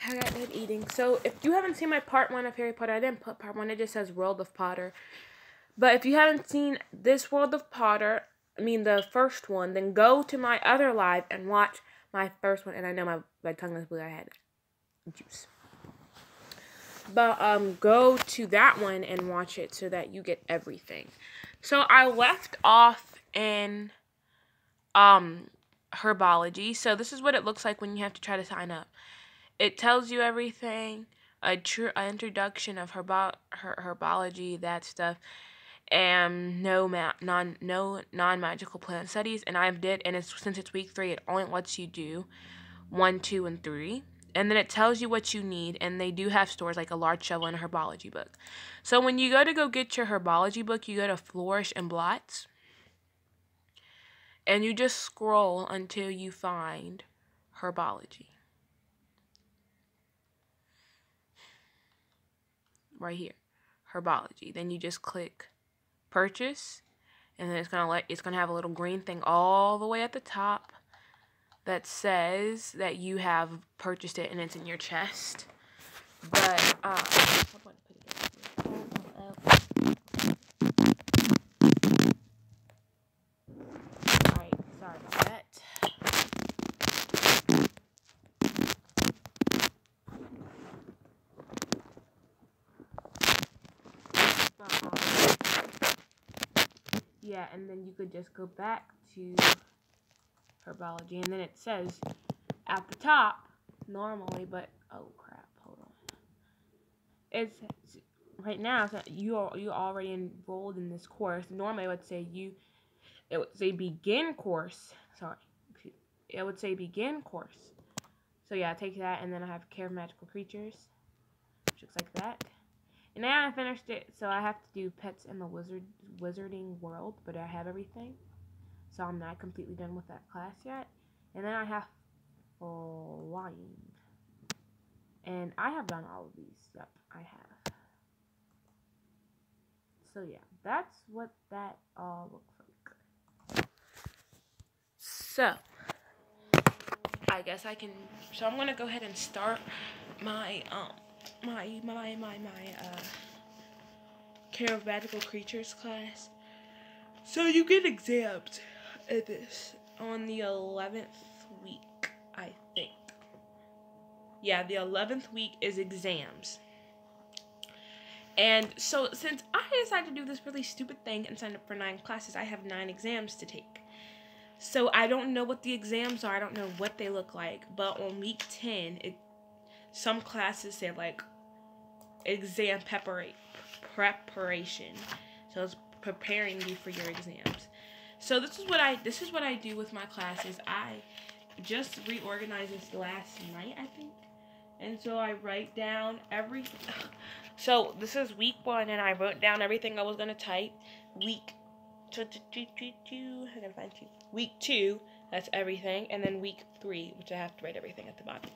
I got done eating. So if you haven't seen my part 1 of Harry Potter, I didn't put part 1. It just says World of Potter. But if you haven't seen this World of Potter, I mean the first one, then go to my other live and watch my first one. And I know my tongue is blue. I had juice. But go to that one and watch it so that you get everything. So I left off in herbology. So this is what it looks like when you have to try to sign up. It tells you everything, an introduction of herbology, that stuff, and no non-magical plant studies. And I did, and since it's week 3, it only lets you do 1, 2, and 3. And then it tells you what you need, and they do have stores like a large shovel and a herbology book. So when you go get your herbology book, you go to Flourish and Blots. And you just scroll until you find herbology. Right here. Herbology. Then you just click purchase. And then it's gonna have a little green thing all the way at the top that says that you have purchased it and it's in your chest. But alright, sorry about that. Yeah, and then you could just go back to herbology, and then it says at the top normally, but oh crap, hold on. It's right now. So you already enrolled in this course. Normally, it would say begin course. Sorry, it would say begin course. So yeah, I take that, and then I have Care of Magical Creatures, which looks like that. And now I finished it, so I have to do Pets in the Wizarding World, but I have everything. So I'm not completely done with that class yet. And then I have Flying. And I have done all of these. Yep, I have. So yeah, that's what that all looks like. So, I guess I can, so I'm going to go ahead and start my, Care of Magical Creatures class. So you get exams at this on the 11th week, I think. Yeah, the 11th week is exams. And so since I decided to do this really stupid thing and sign up for 9 classes, I have 9 exams to take. So I don't know what the exams are. I don't know what they look like. But on week 10, some classes say like exam preparation. So it's preparing you for your exams. So this is what I do with my classes. I just reorganized this last night, I think. And so I write down so this is week 1, and I wrote down everything I was going to type. Week 2, that's everything. And then week 3, which I have to write everything at the bottom.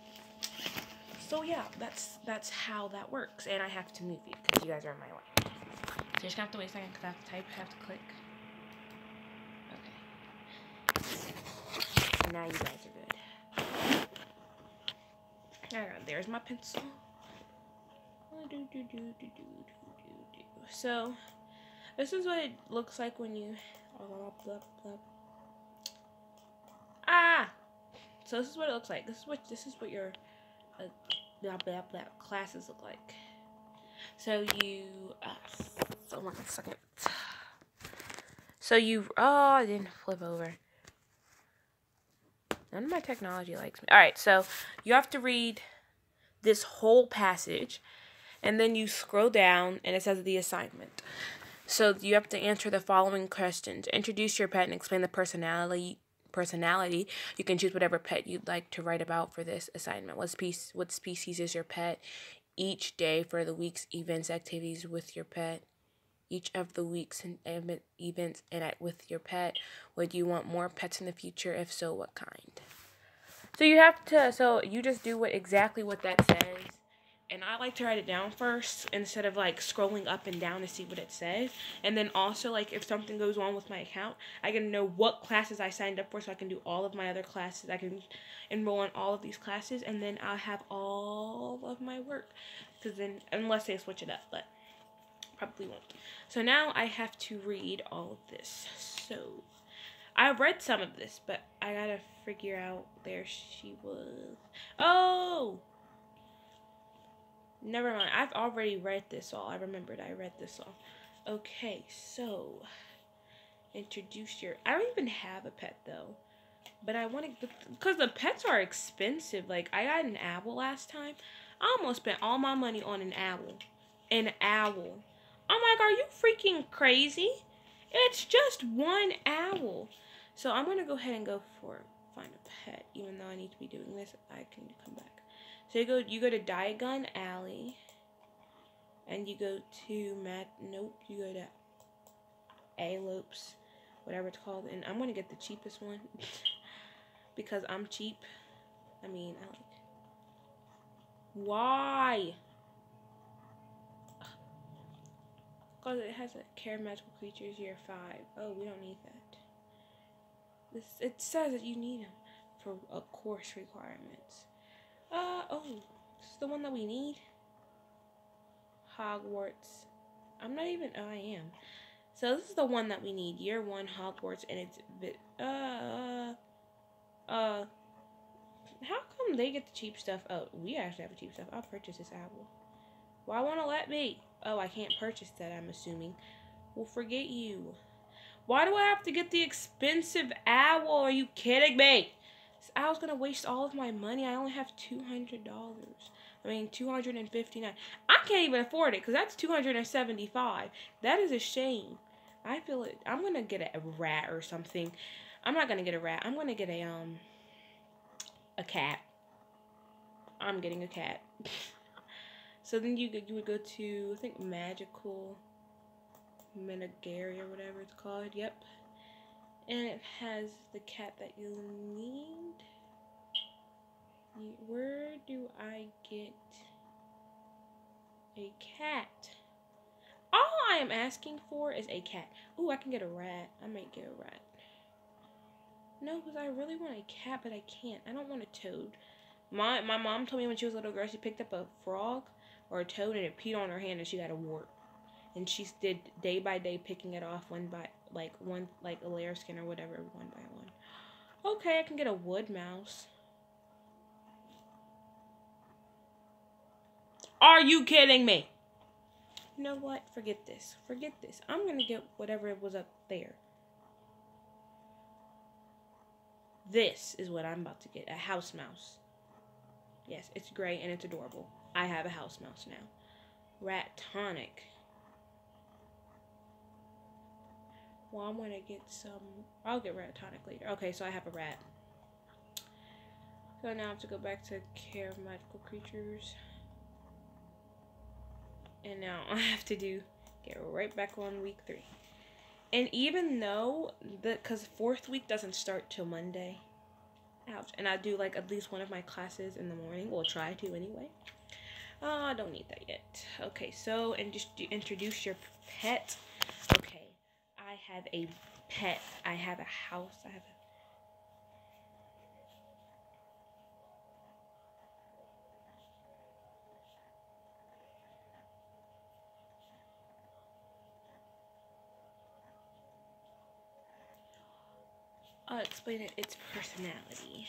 So yeah, that's how that works. And I have to move you because you guys are in my way. So you're just going to have to wait a second because I have to type, I have to click. Okay. So now you guys are good. Alright, there's my pencil. So, this is what it looks like when you... So this is what it looks like. This is what your classes look like. So you... so 1 second. So you... Oh, I didn't flip over. None of my technology likes me. Alright, so you have to read this whole passage, and then you scroll down, and it says the assignment. So you have to answer the following questions. Introduce your pet and explain the personality. You can choose whatever pet you'd like to write about for this assignment. What species is your pet? Each day for the week's events, activities with your pet. Each of the week's events with your pet. Would you want more pets in the future? If so, what kind? So you have to, so you just do exactly what that says, And I like to write it down first instead of like scrolling up and down to see what it says. And then also, like, if something goes on with my account, I can know what classes I signed up for, so I can do all of my other classes. I can enroll in all of these classes, and then I'll have all of my work. Because then, unless they switch it up, but probably won't. So now I have to read all of this. So I read some of this, but I gotta figure out. There she was. Oh! Never mind. I've already read this all. I remembered I read this all. Okay, so introduce your. I don't even have a pet though, but I want to, because the pets are expensive. Like, I got an owl last time. I almost spent all my money on an owl. An owl. I'm like, are you freaking crazy? It's just one owl. So I'm gonna go ahead and go for find a pet, even though I need to be doing this. I can come back. So you go to Diagon Alley, and you go to you go to Alopes, whatever it's called, and I'm gonna get the cheapest one because I'm cheap. I mean, I like. Why? Because it has a care magical creatures year 5. Oh, we don't need that. It says that you need them for a course requirements. Oh, this is the one that we need. Hogwarts. I'm not even, oh, I am. So this is the one that we need. Year 1 Hogwarts, and it's, how come they get the cheap stuff? Oh, we actually have the cheap stuff. I'll purchase this owl. Why won't it let me? Oh, I can't purchase that, I'm assuming. Well, forget you. Why do I have to get the expensive owl? Are you kidding me? This owl's gonna waste all of my money. I only have $200. I mean, $259. I can't even afford it because that's $275. That is a shame. I feel it. I'm gonna get a rat or something. I'm not gonna get a rat. I'm gonna get a cat. I'm getting a cat. So then you would go to, I think, Magical Menagari or whatever it's called. Yep. And it has the cat that you need. Where do I get a cat? All I am asking for is a cat. Ooh, I can get a rat. I might get a rat. No, because I really want a cat, but I can't. I don't want a toad. My mom told me when she was a little girl, she picked up a frog or a toad and it peed on her hand and she got a wart. And she did day by day picking it off one by a layer skin or whatever, one by one. Okay, I can get a wood mouse. Are you kidding me? You know what? Forget this. Forget this. I'm gonna get whatever was up there. This is what I'm about to get. A house mouse. Yes, it's gray and it's adorable. I have a house mouse now. Rat tonic. Well, I'm gonna get some. I'll get rat tonic later. Okay, so I have a rat. So now I have to go back to care of magical creatures. And now I have to get right back on week 3. And even though, because 4th week doesn't start till Monday. Ouch. And I do like at least one of my classes in the morning. We'll try to anyway. I don't need that yet. Okay, so, and just introduce your pet. Okay, I have a pet. I have a house. I have a... I'll explain its personality.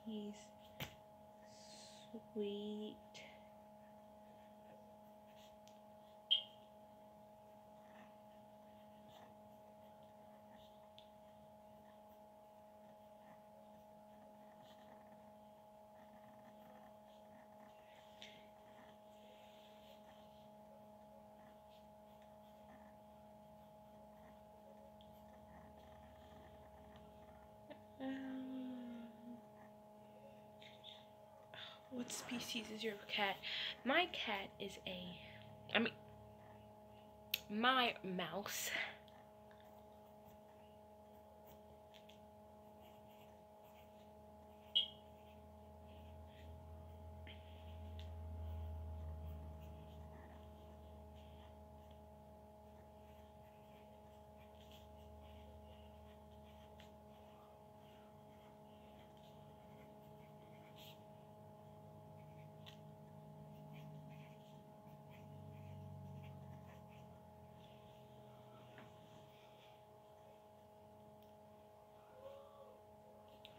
She's sweet. What species is your cat? My cat is my mouse.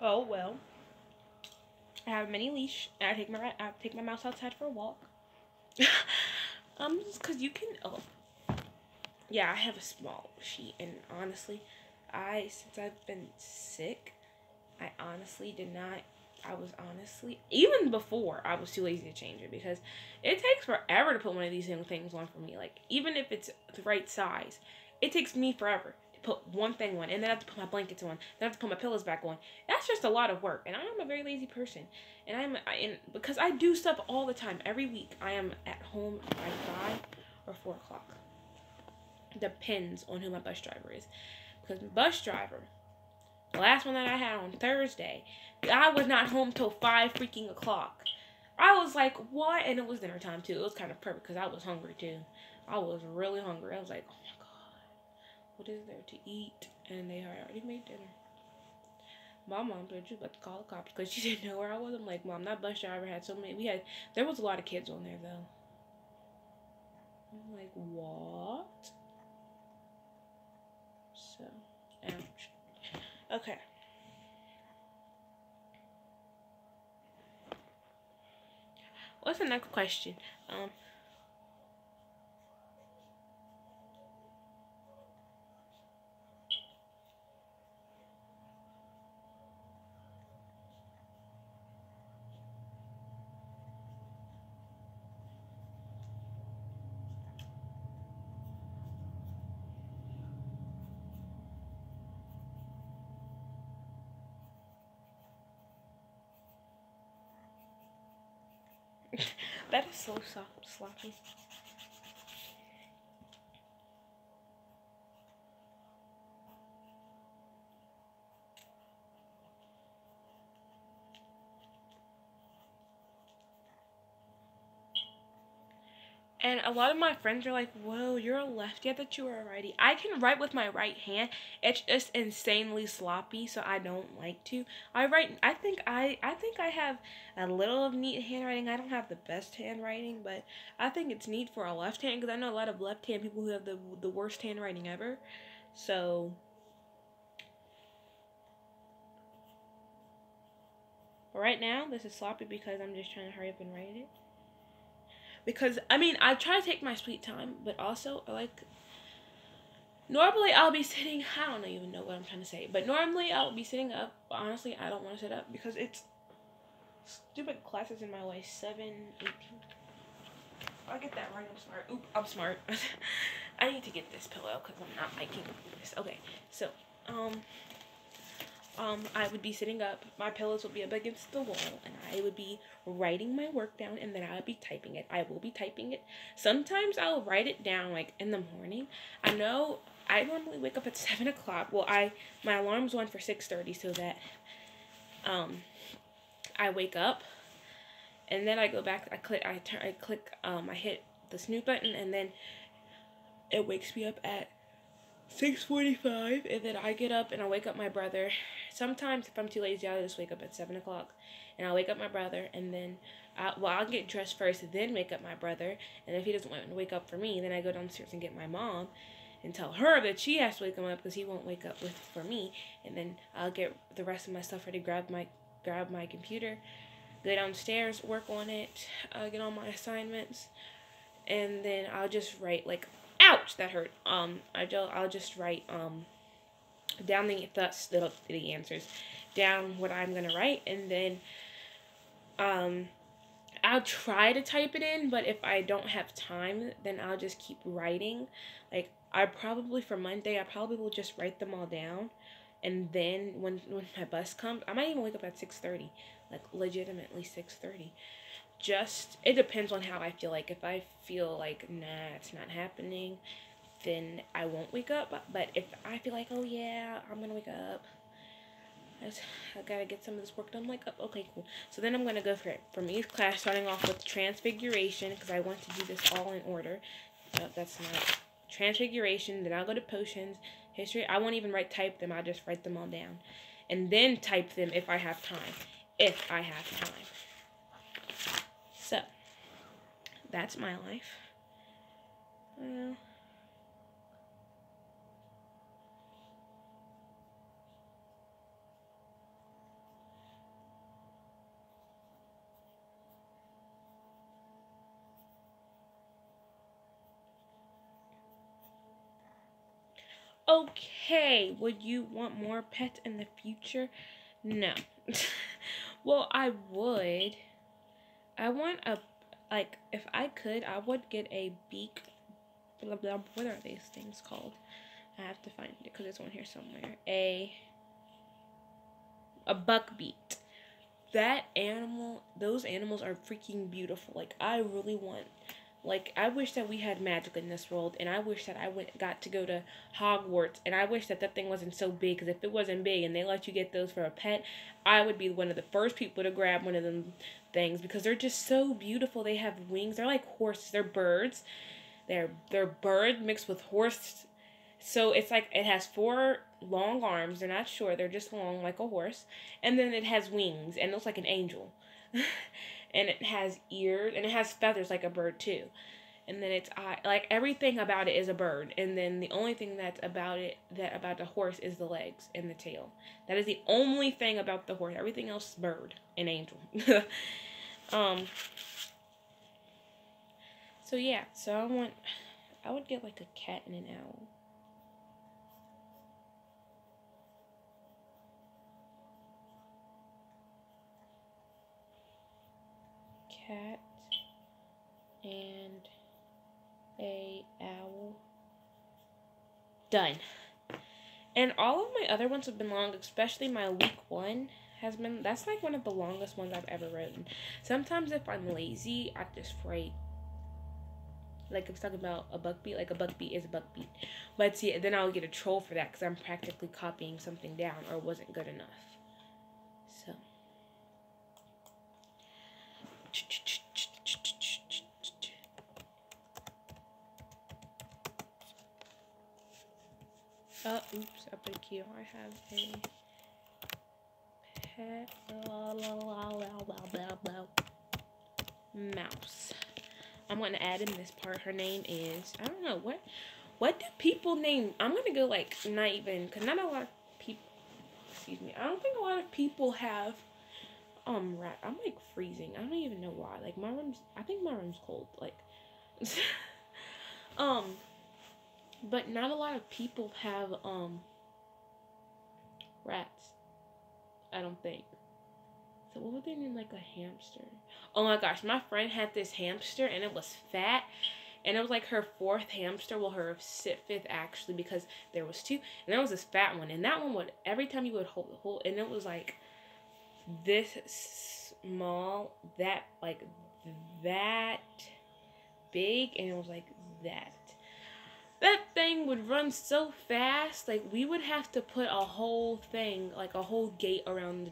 Oh well. I have a mini leash, and I take my mouse outside for a walk. Just cause you can. Oh, yeah, I have a small sheet, and honestly, since I've been sick, I honestly did not. I was honestly, even before, I was too lazy to change it because it takes forever to put one of these things on for me. Like, even if it's the right size, it takes me forever to put one thing on, and then I have to put my blankets on, then I have to put my pillows back on. That's just a lot of work, and I am a very lazy person. And because I do stuff all the time, every week, I am at home by 5 or 4 o'clock. Depends on who my bus driver is. Because my bus driver, the last one that I had on Thursday, I was not home till 5 freaking o'clock. I was like, what? And it was dinner time too. It was kind of perfect because I was hungry too. I was really hungry. I was like, oh my god, what is there to eat? And they had already made dinner. My mom told you about to call the cops because she didn't know where I was. I'm like, Mom, that bus driver had so many. There was a lot of kids on there though. I'm like, what? So, ouch. Okay. What's the next question? That is so sloppy. And a lot of my friends are like, whoa, you're a lefty. I thought you were a righty. I can write with my right hand. It's just insanely sloppy, so I don't like to. I think I have a little of neat handwriting. I don't have the best handwriting, but I think it's neat for a left hand because I know a lot of left hand people who have the worst handwriting ever. So right now, this is sloppy because I'm just trying to hurry up and write it. Because, I mean, I try to take my sweet time, but also, normally I'll be sitting, I don't even know what I'm trying to say, but normally I'll be sitting up. Honestly, I don't want to sit up because it's stupid classes in my way. 7:18. I'll get that right. I'm smart. Oop, I'm smart. I need to get this pillow because I'm not liking this. Okay, so, I would be sitting up, my pillows would be up against the wall, and I would be writing my work down, and then I would be typing it. I will be typing it. Sometimes I'll write it down, like, in the morning. I know I normally wake up at 7 o'clock. Well, my alarm's on for 6:30 so that, I wake up, and then I go back, I hit the snooze button, and then it wakes me up at 6:45, and then I get up and I wake up my brother. Sometimes if I'm too lazy, I'll just wake up at 7 o'clock, and I'll wake up my brother, and then I'll get dressed first, then wake up my brother. And if he doesn't want to wake up for me, then I go downstairs and get my mom, and tell her that she has to wake him up because he won't wake up for me. And then I'll get the rest of my stuff ready, grab my computer, go downstairs, work on it, get on my assignments, and then I'll just write like. Ouch, that hurt. I'll just write down the answers, down what I'm gonna write, and then I'll try to type it in. But if I don't have time, then I'll just keep writing. Like for Monday, I probably will just write them all down, and then when my bus comes, I might even wake up at 6:30, like legitimately 6:30. It depends on how I feel. Like if I feel like nah, it's not happening, then I won't wake up. But if I feel like, oh yeah, I'm gonna wake up, I gotta get some of this work done, I'm like, oh, okay, cool. So then I'm gonna go from each class, starting off with Transfiguration because I want to do this all in order. No, that's not Transfiguration. Then I'll go to Potions, History. I won't even type them. I'll just write them all down, and then type them if I have time. If I have time. So, that's my life. Well, Okay, would you want more pets in the future? No. Well, I would. I want a, like, if I could, I would get a beak, blah, blah, what are these things called? I have to find it because it's on here somewhere. A buckbeak. That animal, those animals are freaking beautiful. Like, I really want, like, I wish that we had magic in this world, and I wish that I got to go to Hogwarts, and I wish that that thing wasn't so big, because if it wasn't big and they let you get those for a pet, I would be one of the first people to grab one of them things, because they're just so beautiful. They have wings. They're like horses. They're birds. They're bird mixed with horse. So it's like it has four long arms. They're not short. They're just long like a horse. And then it has wings and it looks like an angel. And it has ears and it has feathers like a bird too. And then its eye, like everything about it is a bird. And then the only thing that's about it, that about the horse, is the legs and the tail. That is the only thing about the horse. Everything else is bird and angel. So yeah, I would get like a cat and an owl. Cat and a owl. Done. And all of my other ones have been long, especially my week one has been, that's like one of the longest ones I've ever written. Sometimes if I'm lazy, I just write, like I was talking about a buckbeat, like a buckbeat is a buckbeat. But see, then I'll get a troll for that because I'm practically copying something down or it wasn't good enough. So. Oh, oops, I put a key on. I have a pet mouse. I'm going to add in this part. Her name is, I don't know, what do people name? I'm going to go like, not even, because not a lot of people, excuse me, I don't think a lot of people have, rat. I'm like freezing. I don't even know why. Like I think my room's cold. Like, but not a lot of people have, rats. I don't think. So what would they name like a hamster? Oh my gosh, my friend had this hamster and it was fat. And it was like her fourth hamster, well her fifth actually, because there was two. And there was this fat one. And that one would, every time you would hold, and it was like this small, that big, and it was like that. That thing would run so fast, like we would have to put a whole thing, like a whole gate around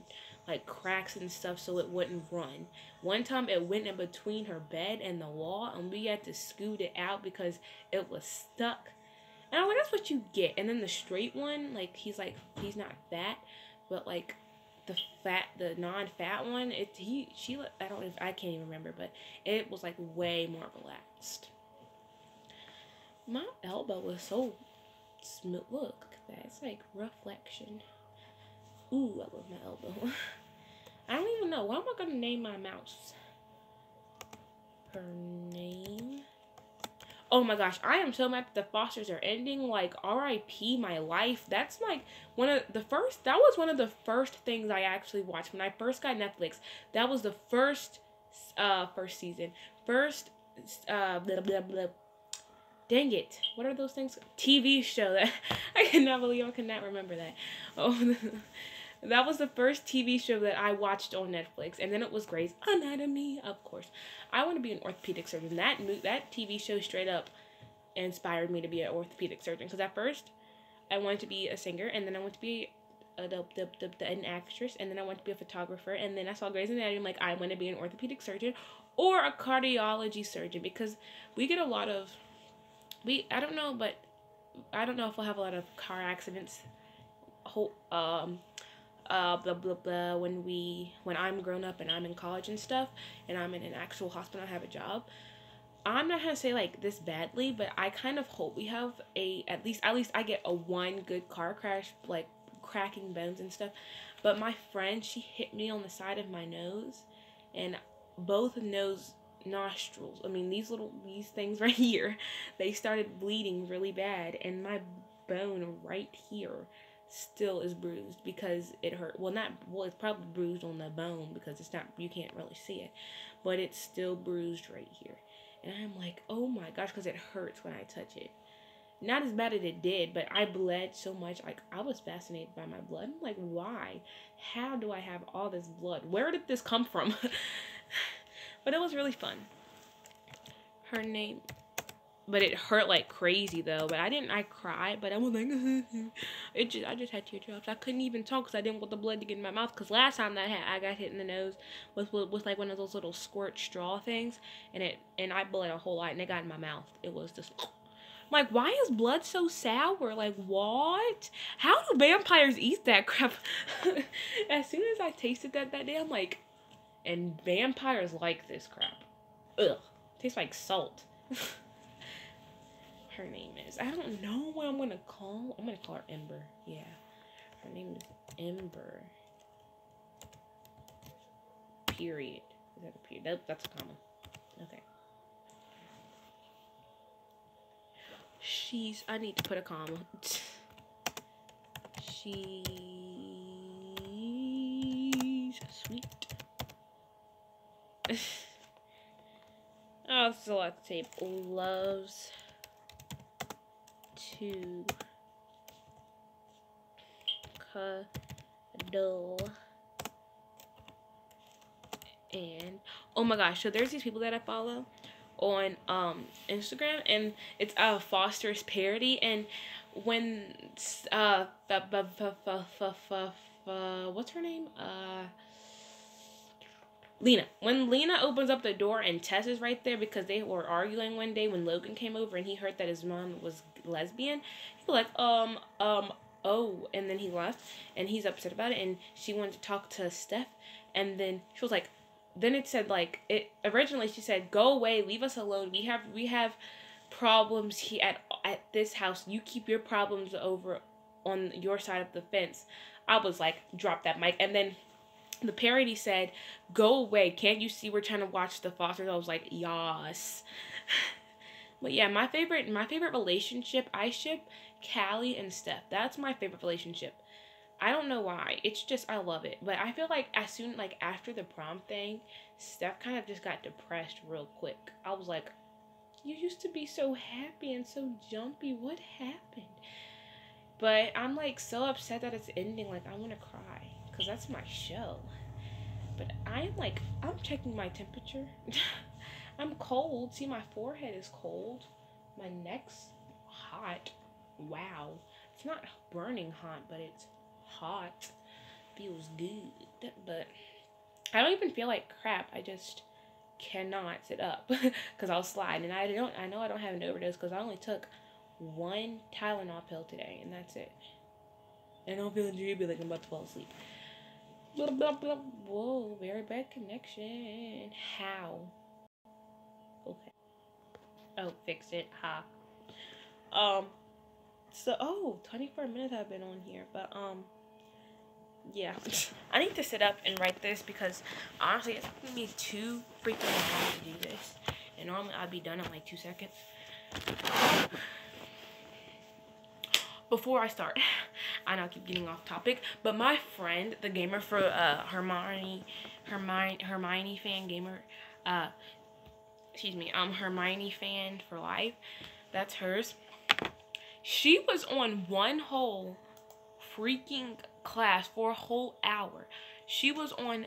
like cracks and stuff so it wouldn't run. One time it went in between her bed and the wall and we had to scoot it out because it was stuck. And I'm like, that's what you get. And then the straight one, like he's not fat, but like the non-fat one, I can't even remember, but it was like way more relaxed. My elbow was so smooth. Look at that. It's like reflection. Ooh, I love my elbow. I don't even know. What am I going to name my mouse? Her name? Oh my gosh. I am so mad that the Fosters are ending. Like, R.I.P. my life. That's like that was one of the first things I actually watched. When I first got Netflix, that was the first season. Blah, blah, blah. Dang it. What are those things? TV show. That I cannot believe I could not remember that. Oh, that was the first TV show that I watched on Netflix. And then it was Grey's Anatomy, of course. I want to be an orthopedic surgeon. That TV show straight up inspired me to be an orthopedic surgeon. Because at first, I wanted to be a singer. And then I wanted to be an actress. And then I wanted to be a photographer. And then I saw Grey's Anatomy. I'm like, I want to be an orthopedic surgeon or a cardiology surgeon. Because we get a lot of... I don't know if we'll have a lot of car accidents, blah, blah, blah, when I'm grown up and I'm in college and stuff, and I'm in an actual hospital and I have a job. I'm not gonna say like this badly, but I kind of hope we have at least I get a one good car crash, like cracking bones and stuff. But my friend, she hit me on the side of my nose, and both nostrils, I mean these things right here, they started bleeding really bad, and my bone right here still is bruised because it hurt. Well, it's probably bruised on the bone because it's not, you can't really see it, but it's still bruised right here. And I'm like, oh my gosh, because it hurts when I touch it. Not as bad as it did, but I bled so much. Like, I was fascinated by my blood. I'm like, why? How do I have all this blood? Where did this come from? But it was really fun. Her name, but it hurt like crazy though. But I cried, but I was like, I just had teardrops. I couldn't even talk because I didn't want the blood to get in my mouth. Because last time that I got hit in the nose was like one of those little squirt straw things, and I bled a whole lot, and it got in my mouth. It was just, I'm like, why is blood so sour? Like, what? How do vampires eat that crap? As soon as I tasted that day, I'm like, and vampires like this crap. Ugh. Tastes like salt. Her name is, I don't know what I'm gonna call her Ember. Yeah. Her name is Ember. Period. Is that a period? Nope, that's a comma. Okay. I need to put a comma. She's sweet. Oh, this is a lot to tape. Loves to cuddle. And oh my gosh, so there's these people that I follow on Instagram, and it's Foster's Parody, and when what's her name? Lena. When Lena opens up the door and Tess is right there because they were arguing one day when Logan came over and he heard that his mom was lesbian, he was like, oh, and then he left and he's upset about it, and she wanted to talk to Steph, and then she was like, then it said like, originally she said, go away, leave us alone, we have problems here at this house, you keep your problems over on your side of the fence. I was like, drop that mic. And then the parody said, go away, can't you see we're trying to watch the Fosters? I was like, yas. But yeah, my favorite relationship, I ship Callie and Steph. That's my favorite relationship. I don't know why. It's just, I love it. But I feel like after the prom thing, Steph kind of just got depressed real quick. I was like, you used to be so happy and so jumpy. What happened? But I'm like so upset that it's ending. Like, I want to cry. Because that's my show. But I'm checking my temperature. I'm cold. See, my forehead is cold. My neck's hot. Wow. It's not burning hot, but it's hot. Feels good. But I don't even feel like crap. I just cannot sit up because I'll slide. And I know I don't have an overdose because I only took one Tylenol pill today, and that's it. And I don't feel dreamy like I'm about to fall asleep. Blah, blah, blah. Whoa, very bad connection. How? Okay. Oh, fix it. Ha. So, 24 minutes I've been on here, but, yeah. I need to sit up and write this because, honestly, it's going to be too freaking long to do this. And normally I'd be done in like 2 seconds. Before I start, I know I keep getting off topic, but my friend, the gamer for Hermione fan gamer, Hermione fan for life, that's hers. She was on one whole freaking class for a whole hour. She was on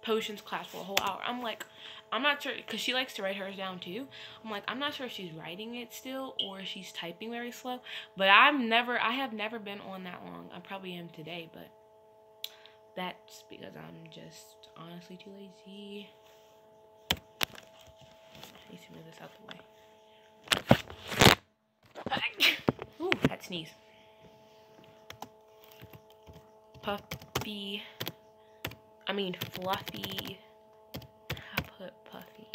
potions class for a whole hour. I'm like, I'm not sure, because she likes to write hers down too. I'm like, I'm not sure if she's writing it still or she's typing very slow. But I have never been on that long. I probably am today, but that's because I'm just honestly too lazy. I need to move this out the way. Ooh, that sneeze. Fluffy. I put puffy.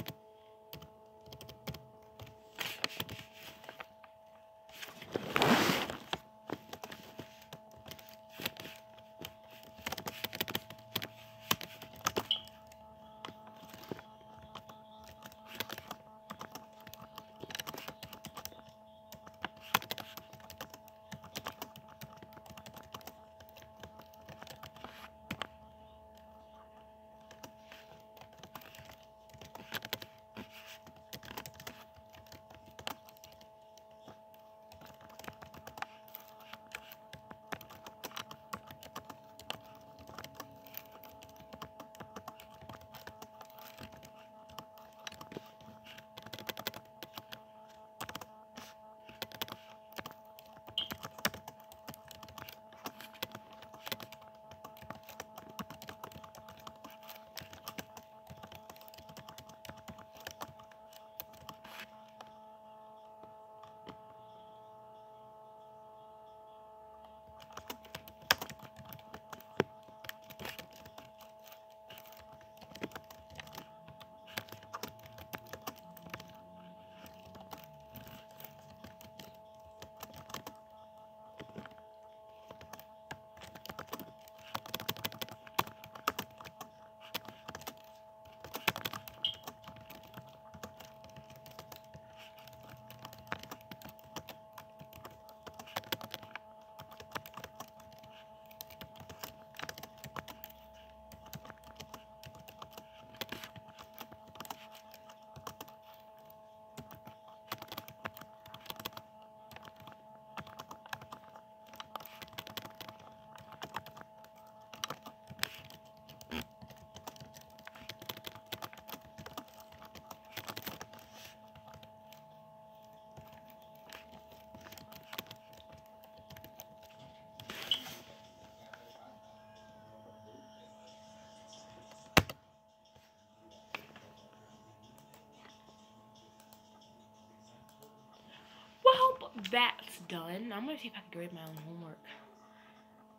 that's done. I'm gonna see if I can grade my own homework.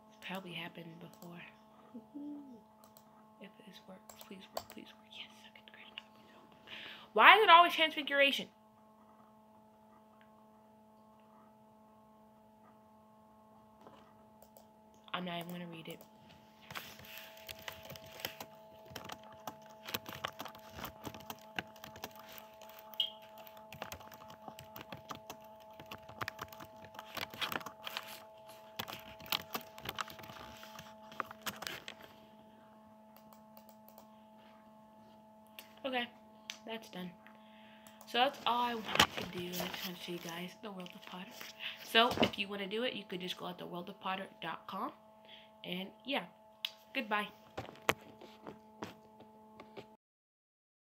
It's probably happened before. If this works, please work, please work. Yes, I can grade my own homework. Why is it always transfiguration? I'm not even gonna read it. Okay, that's done. So that's all I wanted to do. I just want to show you guys the World of Potter. So if you want to do it, you could just go out to worldofpotter.com. And yeah, goodbye.